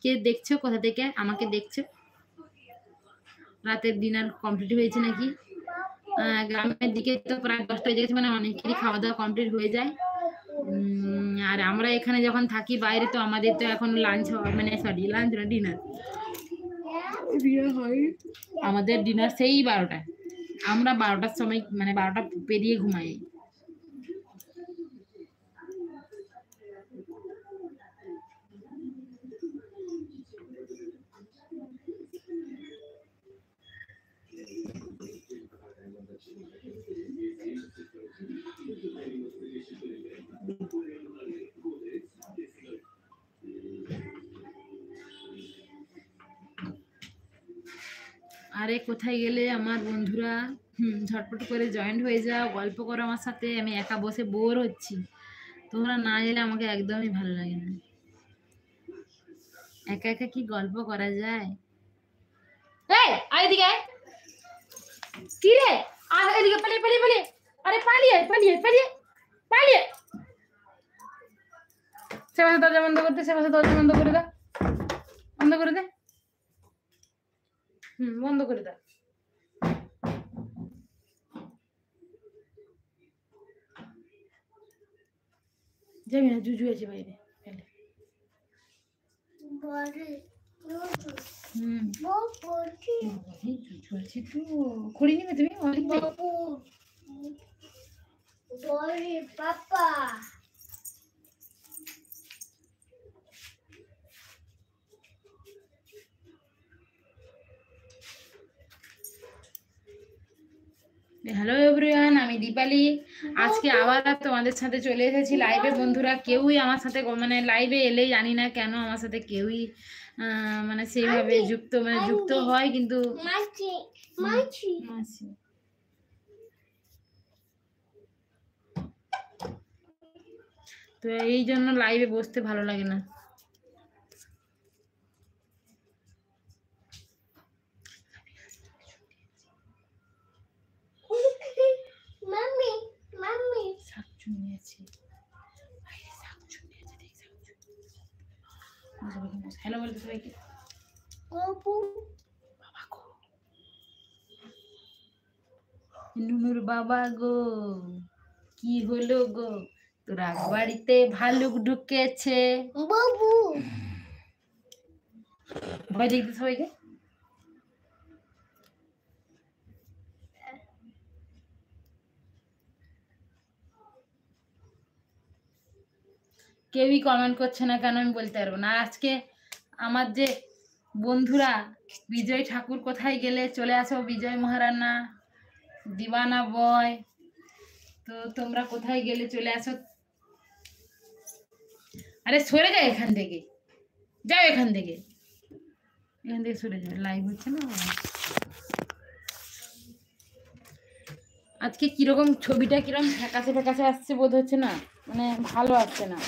কে দেখছো, কোথা থেকে আমাকে দেখছো? রাতের ডিনার কমপ্লিট হয়েছে নাকি? গ্রামের দিকে তো প্রায় 10টা হয়ে গেছে, মানে অনেকেরই খাওয়া দাওয়া কমপ্লিট হয়ে যায়। আর আমরা এখানে যখন থাকি বাইরে, তো আমাদের তো এখন লাঞ্চ মানে সরি লাঞ্চ না, ডিনার হয়। আমাদের ডিনার সেই 12টায়। আমরা 12টার সময় মানে 12টা পেরিয়ে ঘুমাই। আরে কোথায় গেলে আমার বন্ধুরা? ঝটপট করে জয়েন্ট হয়ে যাও, গল্প করো আমার সাথে। আমি একা বসে বোর হচ্ছি, তোমরা না এলে আমাকে একদমই ভালো লাগে না। একা একা কি গল্প করা যায়? এই আয় এদিকে আয়। কি রে? আর এদিকে পালিয়ে পালিয়ে পালিয়ে, আরে পালিয়ে পালিয়ে পালিয়ে পালিয়ে। সে পাশে দরজা বন্ধ করতে, সে পাশে দরজা বন্ধ করে দাও, বন্ধ করে দে। বন্ধ করে দাও। যাবি না, জুজু আছে বাইরে। জুজু আছে তো, খড়ি নিবে তুমি পাপা। হ্যালো এভরিওয়ান, আমি দীপালি। আজকে আবার তোমাদের সাথে চলে এসেছি লাইভে। বন্ধুরা কেউই আমার সাথে মানে লাইভে এলেই জানি না কেন আমার সাথে কেউই মানে সেইভাবে যুক্ত হয়, কিন্তু তো এই জন্য লাইভে বসতে ভালো লাগে না। হ্যালো বলতে সবাইকে। নুনুর বাবা গো, কি হলো গো? তোরা বাড়িতে ভালুক ঢুকেছে বাবু। ভয় দেখতে সবাইকে। কেউই কমেন্ট করছে না কেন আমি বলতে পারবো না। আজকে আমার যে বন্ধুরা, বিজয় ঠাকুর কোথায় গেলে চলে আসো, বিজয় মহারানা, দিবানা বয়, তো তোমরা কোথায় গেলে চলে আসো। আরে সরে যাও এখান থেকে, যাও এখান থেকে সরে যাও, লাইভ হচ্ছে না। আজকে কিরকম ছবিটা কিরকম ফ্যাকাশে ফ্যাকাশে আসছে বোধ হচ্ছে না, মানে ভালো আসছে না।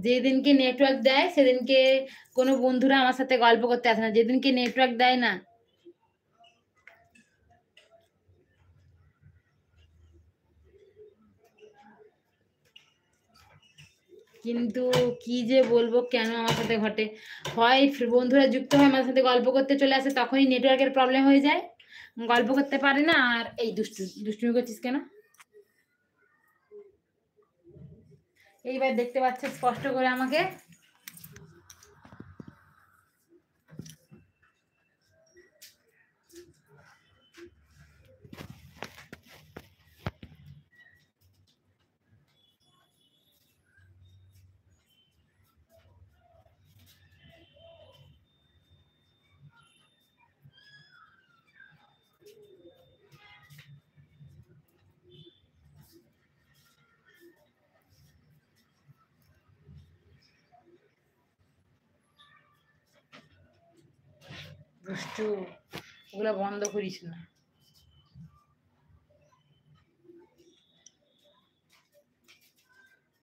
যেদিনকে নেটওয়ার্ক দেয় সেদিনকে কোনো বন্ধুরা আমার সাথে গল্প করতে আসে না, যেদিনকে নেটওয়ার্ক দেয় না। কিন্তু কি যে বলবো, কেন আমার সাথে ঘটে, হয় বন্ধুরা যুক্ত হয় আমার সাথে গল্প করতে চলে আসে, তখনই নেটওয়ার্কের প্রবলেম হয়ে যায়, গল্প করতে পারে না। আর এই দুষ্টুমি করছিস কেন? এইবার দেখতে পাচ্ছ স্পষ্ট করে আমাকে? দুষ্টু, ওগুলো বন্ধ করিস না।